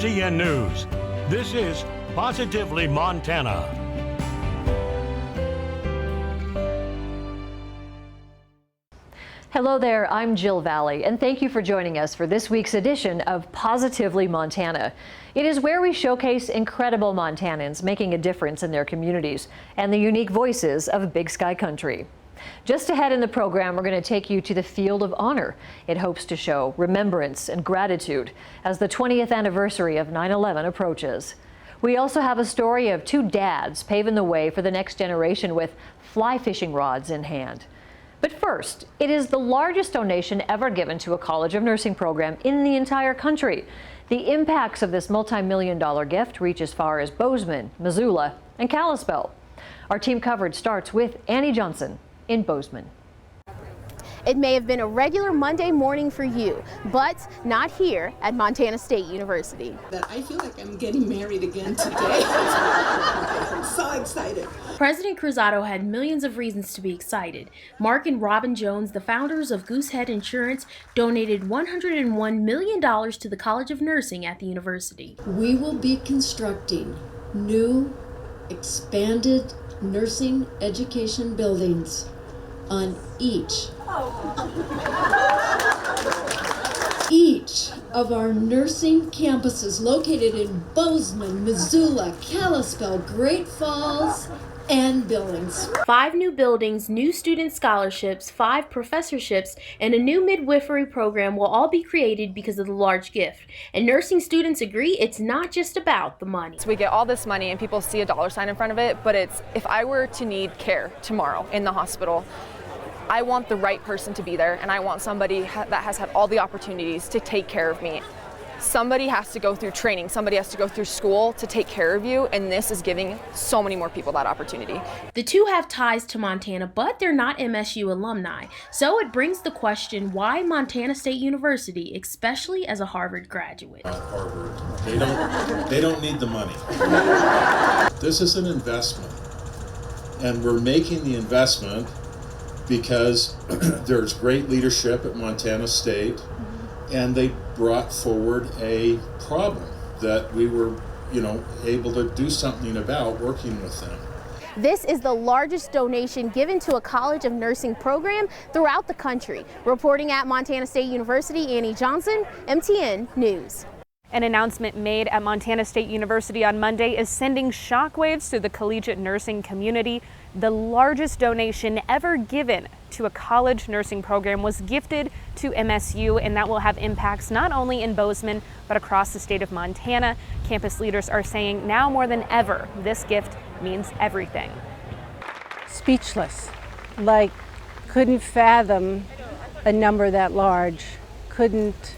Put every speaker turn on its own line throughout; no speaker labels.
MADSEN News. This is Positively Montana.
Hello there, I'm Jill Valley, and thank you for joining us for this week's edition of Positively Montana. It is where we showcase incredible Montanans making a difference in their communities and the unique voices of Big Sky Country. Just ahead in the program, we're going to take you to the Field of Honor. It hopes to show remembrance and gratitude as the 20th anniversary of 9/11 approaches. We also have a story of two dads paving the way for the next generation with fly fishing rods in hand. But first, it is the largest donation ever given to a College of Nursing program in the entire country. The impacts of this multi-million-dollar gift reach as far as Bozeman, Missoula, and Kalispell. Our team coverage starts with Annie Johnson in Bozeman.
It may have been a regular Monday morning for you, but not here at Montana State University.
I feel like I'm getting married again today. I'm so excited.
President Cruzado had millions of reasons to be excited. Mark and Robin Jones, the founders of Goosehead Insurance, donated $101 million to the College of Nursing at the university.
We will be constructing new, expanded nursing education buildings on each of our nursing campuses located in Bozeman, Missoula, Kalispell, Great Falls, and Billings.
5 new buildings, new student scholarships, 5 professorships, and a new midwifery program will all be created because of the large gift. And nursing students agree it's not just about the money.
So we get all this money and people see a dollar sign in front of it, but it's, if I were to need care tomorrow in the hospital, I want the right person to be there, and I want somebody that has had all the opportunities to take care of me. Somebody has to go through training, somebody has to go through school to take care of you, and this is giving so many more people that opportunity.
The two have ties to Montana, but they're not MSU alumni. So it brings the question, why Montana State University, especially as a Harvard graduate?
Harvard. They don't need the money. This is an investment, and we're making the investment because there's great leadership at Montana State, and they brought forward a problem that we were, able to do something about working with them.
This is the largest donation given to a College of Nursing program throughout the country. Reporting at Montana State University, Annie Johnson, MTN News.
An announcement made at Montana State University on Monday is sending shockwaves through the collegiate nursing community. The largest donation ever given to a college nursing program was gifted to MSU, and that will have impacts not only in Bozeman, but across the state of Montana. Campus leaders are saying now more than ever, this gift means everything.
Speechless, couldn't fathom a number that large, couldn't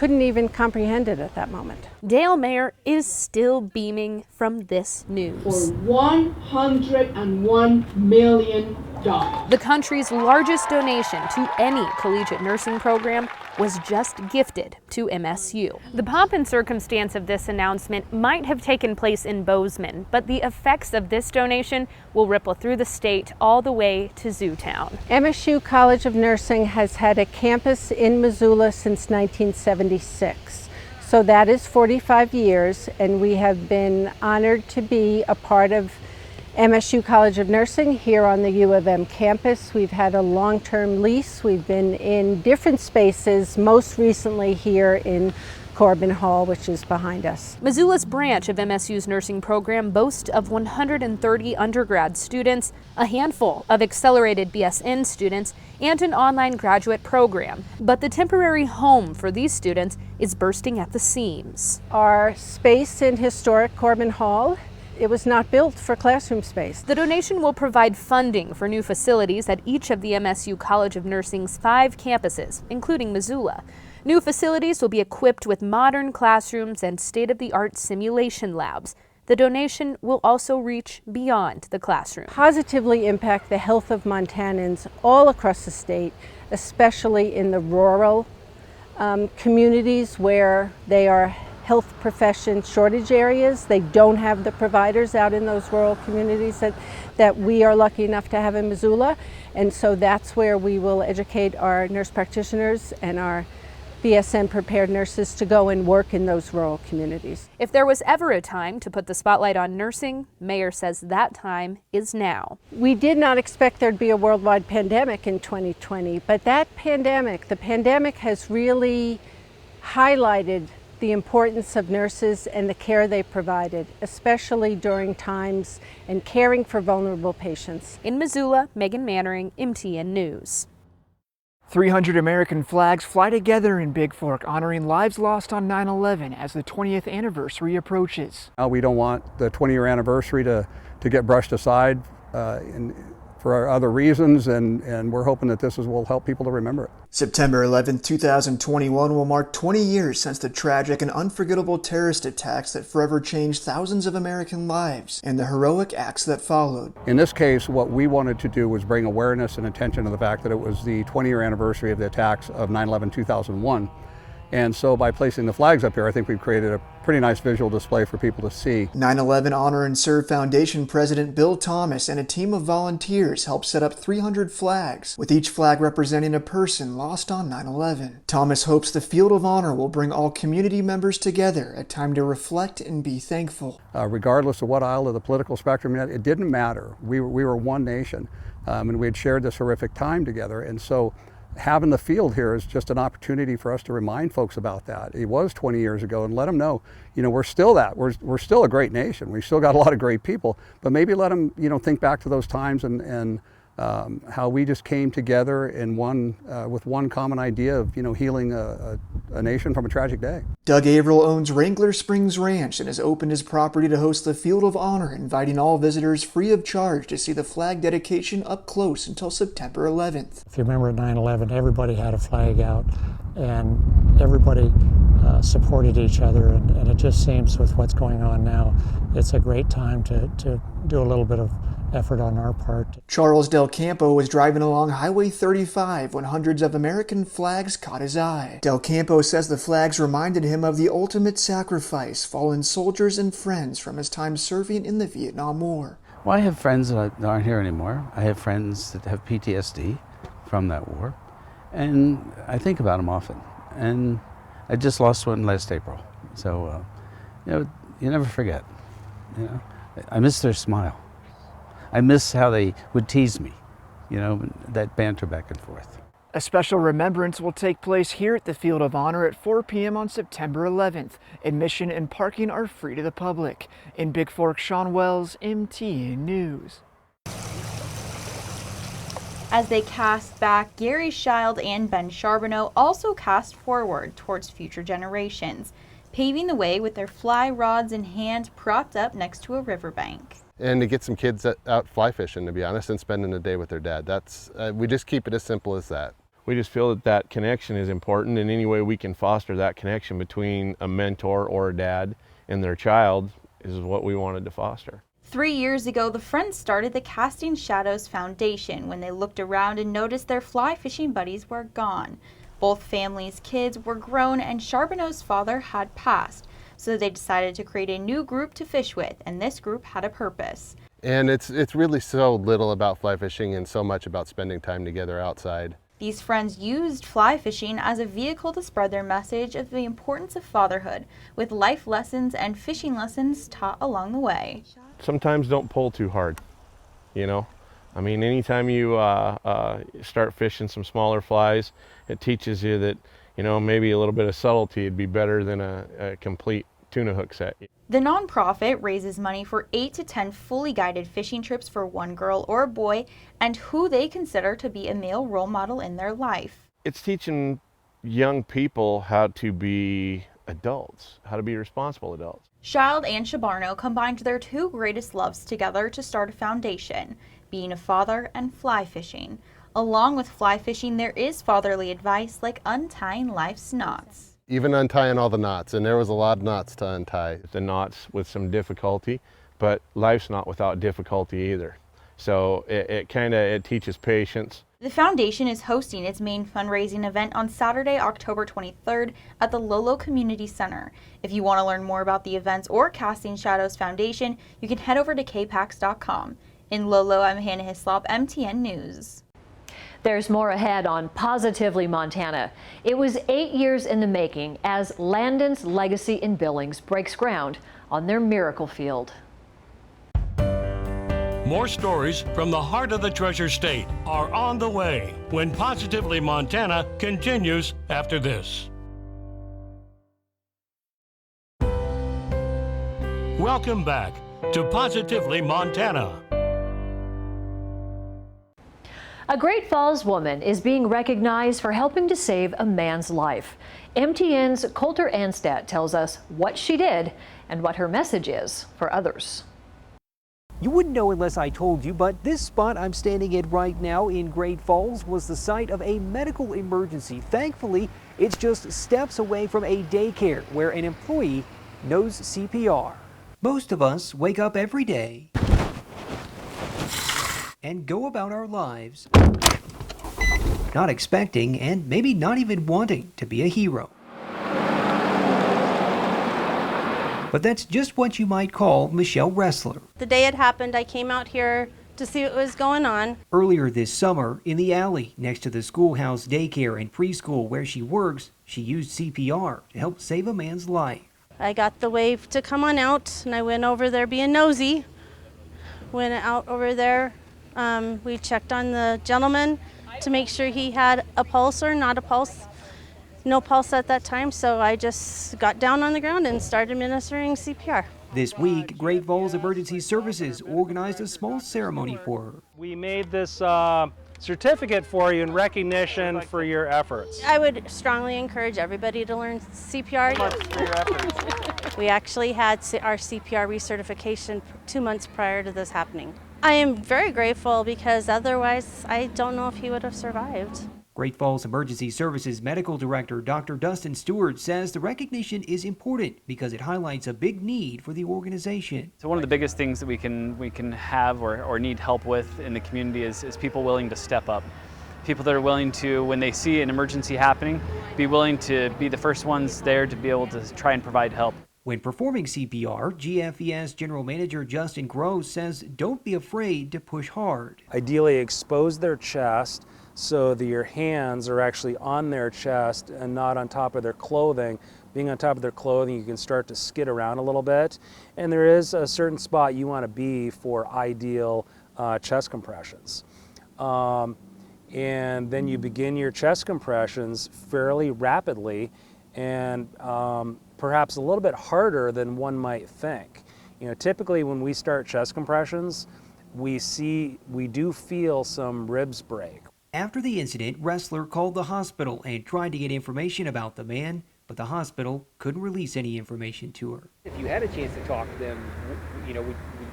even comprehend it at that moment.
Dale Mayer is still beaming from this news.
For $101 million.
The country's largest donation to any collegiate nursing program was just gifted to MSU. The pomp and circumstance of this announcement might have taken place in Bozeman, but the effects of this donation will ripple through the state all the way to Zootown.
MSU College of Nursing has had a campus in Missoula since 1976. So that is 45 years, and we have been honored to be a part of MSU College of Nursing here on the U of M campus. We've had a long-term lease. We've been in different spaces, most recently here in Corbin Hall, which is behind us.
Missoula's branch of MSU's nursing program boasts of 130 undergrad students, a handful of accelerated BSN students, and an online graduate program. But the temporary home for these students is bursting at the seams.
Our space in historic Corbin Hall, it was not built for classroom space.
The donation will provide funding for new facilities at each of the MSU College of Nursing's 5 campuses, including Missoula. New facilities will be equipped with modern classrooms and state-of-the-art simulation labs. The donation will also reach beyond the classroom.
Positively impact the health of Montanans all across the state, especially in the rural communities where they are health profession shortage areas. They don't have the providers out in those rural communities that we are lucky enough to have in Missoula. And so that's where we will educate our nurse practitioners and our BSN prepared nurses to go and work in those rural communities.
If there was ever a time to put the spotlight on nursing, Mayor says that time is now.
We did not expect there'd be a worldwide pandemic in 2020, but the pandemic has really highlighted the importance of nurses and the care they provided, especially during times and caring for vulnerable patients.
In Missoula, Megan Mannering, MTN News.
300 American flags fly together in Big Fork, honoring lives lost on 9/11 as the 20th anniversary approaches.
We don't want the 20-year anniversary to get brushed aside for other reasons, and we're hoping that this will help people to remember it.
September 11, 2021 will mark 20 years since the tragic and unforgettable terrorist attacks that forever changed thousands of American lives and the heroic acts that followed.
In this case, what we wanted to do was bring awareness and attention to the fact that it was the 20-year anniversary of the attacks of 9/11-2001. And so by placing the flags up here, I think we've created a pretty nice visual display for people to see.
9/11 Honor and Serve Foundation President Bill Thomas and a team of volunteers helped set up 300 flags, with each flag representing a person lost on 9/11. Thomas hopes the Field of Honor will bring all community members together, a time to reflect and be thankful.
Regardless of what aisle of the political spectrum, it didn't matter. We were one nation, and we had shared this horrific time together. And so having the field here is just an opportunity for us to remind folks about that. It was 20 years ago, and let them know, we're still that. We're still a great nation. We've still got a lot of great people, but maybe let them, think back to those times and how we just came together in with one common idea of, healing a nation from a tragic day.
Doug Averill owns Wrangler Springs Ranch and has opened his property to host the Field of Honor, inviting all visitors free of charge to see the flag dedication up close until September 11th.
If you remember at 9/11, everybody had a flag out and everybody supported each other, and it just seems with what's going on now, it's a great time to do a little bit of effort on our part.
Charles Del Campo was driving along Highway 35 when hundreds of American flags caught his eye. Del Campo says the flags reminded him of the ultimate sacrifice, fallen soldiers and friends from his time serving in the Vietnam War.
Well, I have friends that aren't here anymore. I have friends that have PTSD from that war, and I think about them often. And I just lost one last April, so you never forget. I miss their smile. I miss how they would tease me, that banter back and forth.
A special remembrance will take place here at the Field of Honor at 4 p.m. on September 11th. Admission and parking are free to the public. In Big Fork, Sean Wells, MTN News.
As they cast back, Gary Schild and Ben Charbonneau also cast forward towards future generations, paving the way with their fly rods in hand propped up next to a riverbank.
And to get some kids out fly fishing, to be honest, and spending a day with their dad. We just keep it as simple as that.
We just feel that connection is important, and any way we can foster that connection between a mentor or a dad and their child is what we wanted to foster.
3 years ago, the friends started the Casting Shadows Foundation when they looked around and noticed their fly fishing buddies were gone. Both families' kids were grown and Charbonneau's father had passed, so they decided to create a new group to fish with, and this group had a purpose.
And it's really so little about fly fishing and so much about spending time together outside.
These friends used fly fishing as a vehicle to spread their message of the importance of fatherhood, with life lessons and fishing lessons taught along the way.
Sometimes don't pull too hard, anytime you start fishing some smaller flies, it teaches you that, maybe a little bit of subtlety would be better than a complete tuna hook set.
The nonprofit raises money for 8 to 10 fully guided fishing trips for one girl or a boy and who they consider to be a male role model in their life.
It's teaching young people how to be adults, how to be responsible adults.
Schild and Charbonneau combined their two greatest loves together to start a foundation, being a father and fly fishing. Along with fly fishing, there is fatherly advice like untying life's knots.
Even untying all the knots, and there was a lot of knots to untie.
The knots with some difficulty, but life's not without difficulty either. So it teaches patience.
The foundation is hosting its main fundraising event on Saturday, October 23rd at the Lolo Community Center. If you want to learn more about the events or Casting Shadows Foundation, you can head over to kpax.com. In Lolo, I'm Hannah Hislop, MTN News.
There's more ahead on Positively Montana. It was 8 years in the making as Landon's Legacy in Billings breaks ground on their miracle field.
More stories from the heart of the Treasure State are on the way when Positively Montana continues after this. Welcome back to Positively Montana.
A Great Falls woman is being recognized for helping to save a man's life. MTN's Coulter Anstad tells us what she did and what her message is for others.
You wouldn't know unless I told you, but this spot I'm standing at right now in Great Falls was the site of a medical emergency. Thankfully, it's just steps away from a daycare where an employee knows CPR. Most of us wake up every day and go about our lives not expecting and maybe not even wanting to be a hero. But that's just what you might call Michelle Ressler.
The day it happened, I came out here to see what was going on.
Earlier this summer, in the alley next to the schoolhouse daycare and preschool where she works, she used CPR to help save a man's life.
I got the wave to come on out, and I went over there being nosy. Went out over there. We checked on the gentleman to make sure he had a pulse or not a pulse. No pulse at that time, so I just got down on the ground and started administering CPR.
This week, Great Falls Emergency Services organized a small ceremony for her.
We made this certificate for you in recognition for your efforts.
I would strongly encourage everybody to learn CPR.
For your efforts.
We actually had our CPR recertification 2 months prior to this happening. I am very grateful because otherwise I don't know if he would have survived.
Great Falls Emergency Services Medical Director Dr. Dustin Stewart says the recognition is important because it highlights a big need for the organization.
So one of the biggest things that we can have or need help with in the community is people willing to step up. People that are willing to, when they see an emergency happening, be willing to be the first ones there to be able to try and provide help.
When performing CPR, GFES General Manager Justin Gross says don't be afraid to push hard.
Ideally expose their chest so that your hands are actually on their chest and not on top of their clothing. Being on top of their clothing, you can start to skid around a little bit. And there is a certain spot you want to be for ideal chest compressions. And then you begin your chest compressions fairly rapidly and perhaps a little bit harder than one might think. You know, typically when we start chest compressions, we do feel some ribs break.
After the incident, Ressler called the hospital and tried to get information about the man, but the hospital couldn't release any information to her.
If you had a chance to talk to them,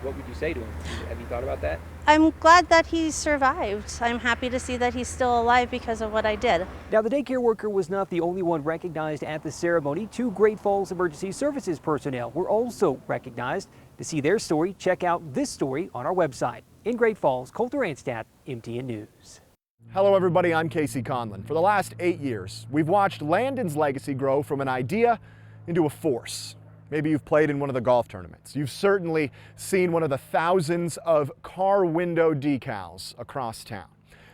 what would you say to him? Have you thought about that?
I'm glad that he survived. I'm happy to see that he's still alive because of what I did.
Now, the daycare worker was not the only one recognized at the ceremony. 2 Great Falls Emergency Services personnel were also recognized. To see their story, check out this story on our website. In Great Falls, Coulter Anstad, MTN News.
Hello everybody, I'm Casey Conlon. For the last 8 years, we've watched Landon's legacy grow from an idea into a force. Maybe you've played in one of the golf tournaments. You've certainly seen one of the thousands of car window decals across town.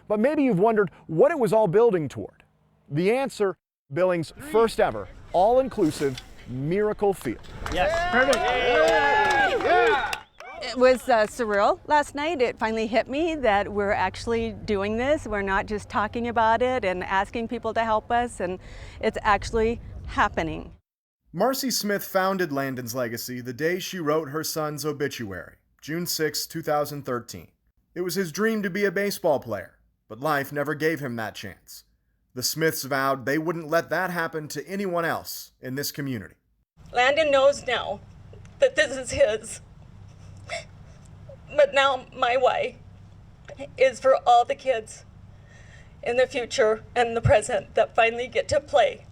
But maybe you've wondered what it was all building toward. The answer, Billings' first ever, all-inclusive Miracle Field.
Yes, perfect. Yeah. It was surreal last night. It finally hit me that we're actually doing this. We're not just talking about it and asking people to help us, and it's actually happening.
Marcie Smith founded Landon's legacy the day she wrote her son's obituary, June 6, 2013. It was his dream to be a baseball player, but life never gave him that chance. The Smiths vowed they wouldn't let that happen to anyone else in this community.
Landon knows now that this is his. But now my way is for all the kids in the future and the present that finally get to play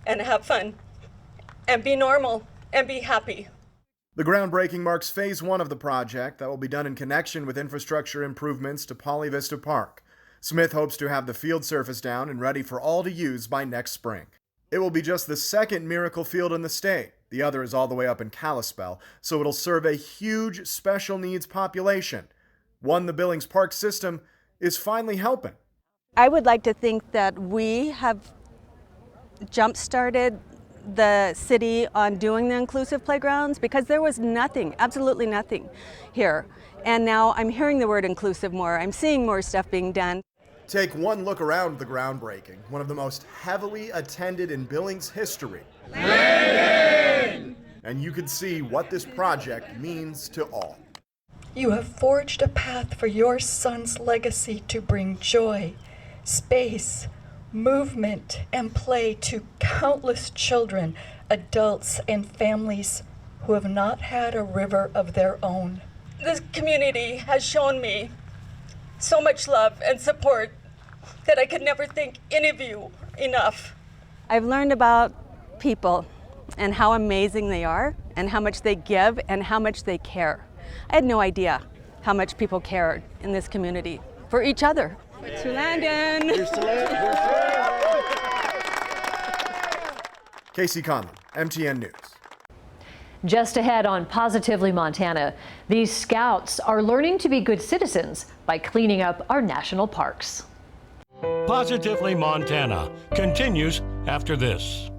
and have fun and be normal and be happy.
The groundbreaking marks phase 1 of the project that will be done in connection with infrastructure improvements to Poly Vista Park. Smith hopes to have the field surface down and ready for all to use by next spring. It will be just the second Miracle Field in the state. The other is all the way up in Kalispell, so it'll serve a huge special needs population, one the Billings Park system is finally helping.
I would like to think that we have jump-started the city on doing the inclusive playgrounds, because there was nothing, absolutely nothing here. And now I'm hearing the word inclusive more. I'm seeing more stuff being done.
Take one look around the groundbreaking, one of the most heavily attended in Billings history. Landon! And you can see what this project means to all.
You have forged a path for your son's legacy to bring joy, space, movement, and play to countless children, adults, and families who have not had a river of their own. This community has shown me so much love and support that I could never thank any of you enough.
I've learned about people and how amazing they are and how much they give and how much they care. I had no idea how much people cared in this community for each other. To Landon!
Here's to Landon! Casey Conlon, MTN News.
Just ahead on Positively Montana, these scouts are learning to be good citizens by cleaning up our national parks.
Positively Montana continues after this.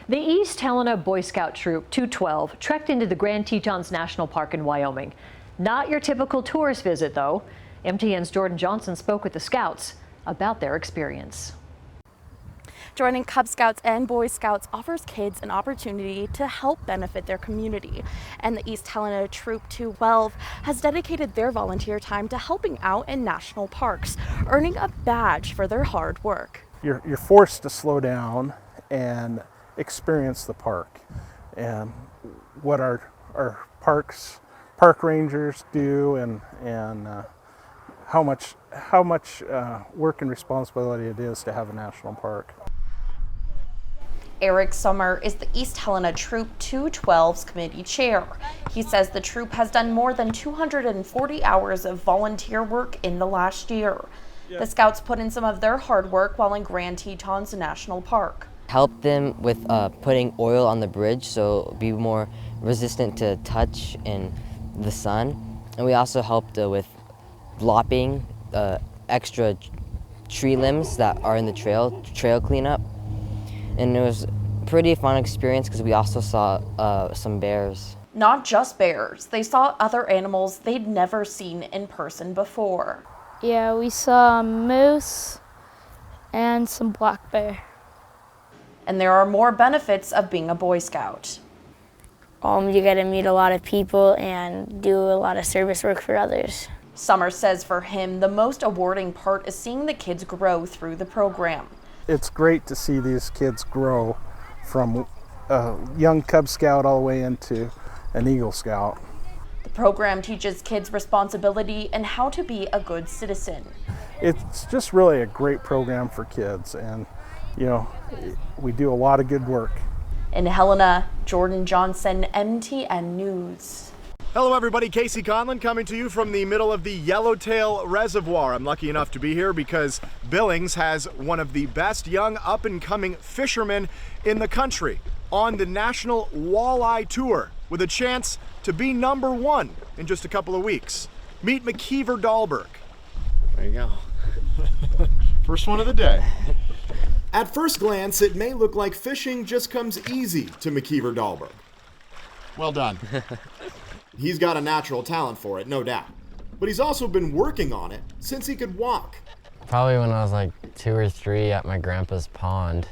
The East Helena Boy Scout Troop 212 trekked into the Grand Tetons National Park in Wyoming. Not your typical tourist visit, though. MTN's Jordan Johnson spoke with the scouts about their experience.
Joining Cub Scouts and Boy Scouts offers kids an opportunity to help benefit their community. And the East Helena Troop 212 has dedicated their volunteer time to helping out in national parks, earning a badge for their hard work.
You're forced to slow down and experience the park and what our park rangers do, and how much work and responsibility it is to have a national park.
Eric SOMMER is the East Helena Troop 212's committee chair. He says the troop has done more than 240 hours of volunteer work in the last year. The scouts put in some of their hard work while in Grand Tetons National Park.
Help them with putting oil on the bridge so it'll be more resistant to touch in the sun. And we also helped with lopping extra tree limbs that are in the trail cleanup. And it was a pretty fun experience because we also saw some bears.
Not just bears, they saw other animals they'd never seen in person before.
Yeah, we saw a moose and some black bear.
And there are more benefits of being a Boy Scout.
You get to meet a lot of people and do a lot of service work for others.
Summer says for him, the most rewarding part is seeing the kids grow through the program.
It's great to see these kids grow from a young Cub Scout all the way into an Eagle Scout.
The program teaches kids responsibility and how to be a good citizen.
It's just really a great program for kids, and you know, we do a lot of good work.
In Helena, Jordan Johnson, MTN News.
Hello everybody, Casey Conlon coming to you from the middle of the Yellowtail Reservoir. I'm lucky enough to be here because Billings has one of the best young up-and-coming fishermen in the country on the National Walleye Tour with a chance to be #1 in just a couple of weeks. Meet McKeever Dahlberg. There you go. First one of the day. At first glance, it may look like fishing just comes easy to McKeever Dahlberg. Well done. He's got a natural talent for it, no doubt. But he's also been working on it since he could walk.
Probably when I was like 2 or 3 at my grandpa's pond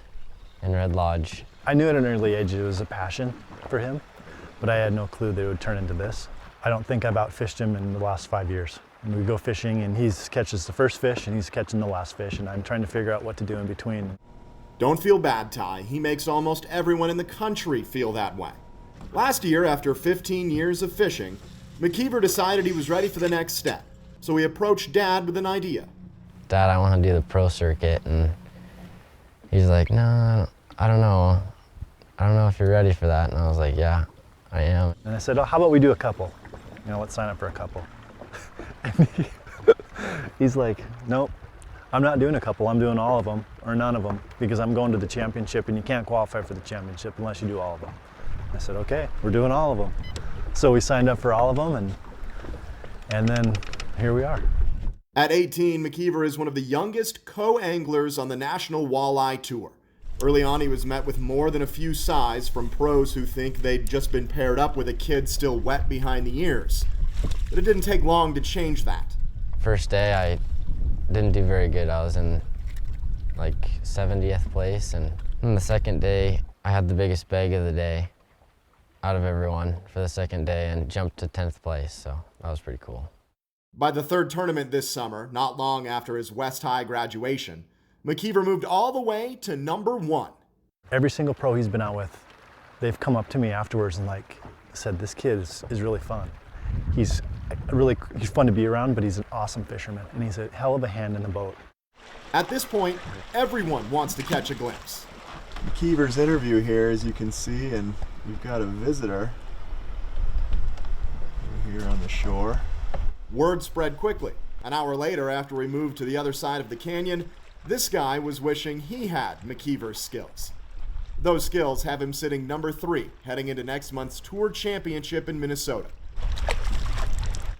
in Red Lodge.
I knew at an early age it was a passion for him, but I had no clue that it would turn into this. I don't think I've outfished him in the last 5 years. And we go fishing and he catches the first fish and he's catching the last fish, and I'm trying to figure out what to do in between.
Don't feel bad, Ty. He makes almost everyone in the country feel that way. Last year, after 15 years of fishing, McKeever decided he was ready for the next step. So he approached Dad with an idea.
Dad, I want to do the pro circuit, and he's like, no, I don't know. I don't know if you're ready for that. And I was like, yeah, I am.
And I said, oh, how about we do a couple? You know, let's sign up for a couple. And he's like, nope, I'm not doing a couple. I'm doing all of them or none of them because I'm going to the championship, and you can't qualify for the championship unless you do all of them. I said, okay, we're doing all of them. So we signed up for all of them, and then here we are.
At 18, McKeever is one of the youngest co-anglers on the National Walleye Tour. Early on, he was met with more than a few sighs from pros who think they'd just been paired up with a kid still wet behind the ears. But it didn't take long to change that.
First day, I didn't do very good. I was in like 70th place, and on the second day, I had the biggest bag of the day out of everyone for the second day and jumped to 10th place, so that was pretty cool.
By the third tournament this summer, not long after his West High graduation, McKeever moved all the way to number 1.
Every single pro he's been out with, they've come up to me afterwards and like said, this kid is really fun. He's fun to be around, but he's an awesome fisherman, and he's a hell of a hand in the boat.
At this point, everyone wants to catch a glimpse. McKeever's interview here, as you can see, and we've got a visitor here on the shore. Word spread quickly. An hour later, after we moved to the other side of the canyon, this guy was wishing he had McKeever's skills. Those skills have him sitting number 3, heading into next month's Tour Championship in Minnesota.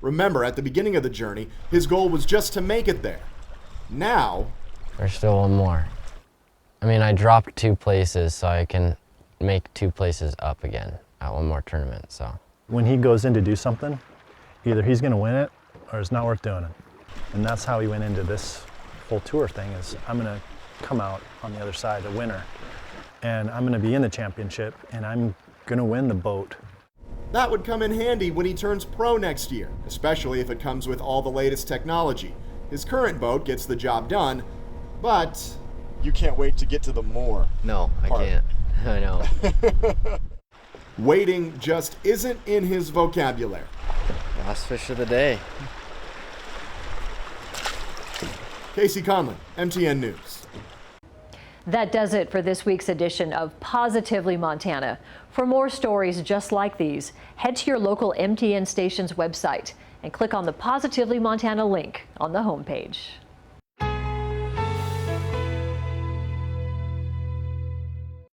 Remember, at the beginning of the journey, his goal was just to make it there. Now,
there's still one more. I mean, I dropped 2 places, so I can make 2 places up again at one more tournament, so.
When he goes in to do something, either he's gonna win it or it's not worth doing it. And that's how he went into this whole tour thing, is I'm gonna come out on the other side a winner, and I'm gonna be in the championship, and I'm gonna win the boat.
that would come in handy when he turns pro next year, especially if it comes with all the latest technology. His current boat gets the job done, but you can't wait to get to the more.
No, I can't. I know.
Waiting just isn't in his vocabulary.
Last fish of the day.
Casey Conlon, MTN News.
That does it for this week's edition of Positively Montana. For more stories just like these, head to your local MTN station's website and click on the Positively Montana link on the homepage.